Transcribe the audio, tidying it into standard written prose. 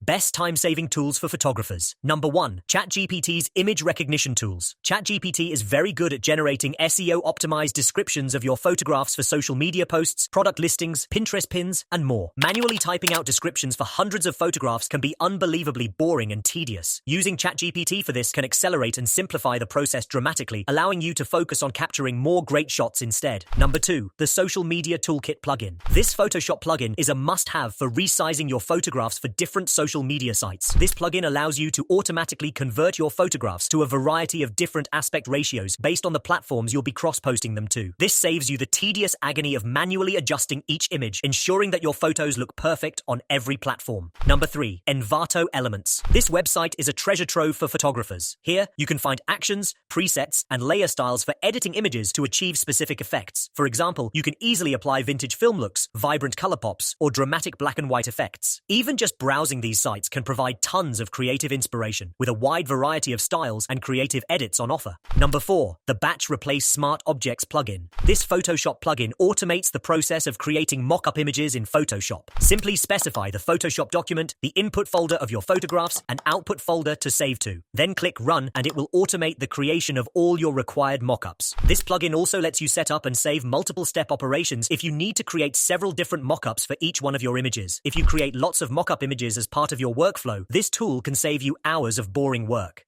Best time-saving tools for photographers. Number 1. ChatGPT's image recognition tools. ChatGPT is very good at generating SEO-optimized descriptions of your photographs for social media posts, product listings, Pinterest pins, and more. Manually typing out descriptions for hundreds of photographs can be unbelievably boring and tedious. Using ChatGPT for this can accelerate and simplify the process dramatically, allowing you to focus on capturing more great shots instead. Number 2. The Social Media Toolkit plugin. This Photoshop plugin is a must-have for resizing your photographs for different social media sites. This plugin allows you to automatically convert your photographs to a variety of different aspect ratios based on the platforms you'll be cross-posting them to. This saves you the tedious agony of manually adjusting each image, ensuring that your photos look perfect on every platform. Number 3. Envato Elements. This website is a treasure trove for photographers. Here, you can find actions, presets, and layer styles for editing images to achieve specific effects. For example, you can easily apply vintage film looks, vibrant color pops, or dramatic black and white effects. Even just browsing these sites can provide tons of creative inspiration, with a wide variety of styles and creative edits on offer. Number 4. The Batch Replace Smart Objects plugin. This Photoshop plugin automates the process of creating mock-up images in Photoshop. Simply specify the Photoshop document, the input folder of your photographs, and output folder to save to. Then click Run, and it will automate the creation of all your required mock-ups. This plugin also lets you set up and save multiple step operations if you need to create several different mock-ups for each one of your images. If you create lots of mock-up images as part of your workflow, this tool can save you hours of boring work.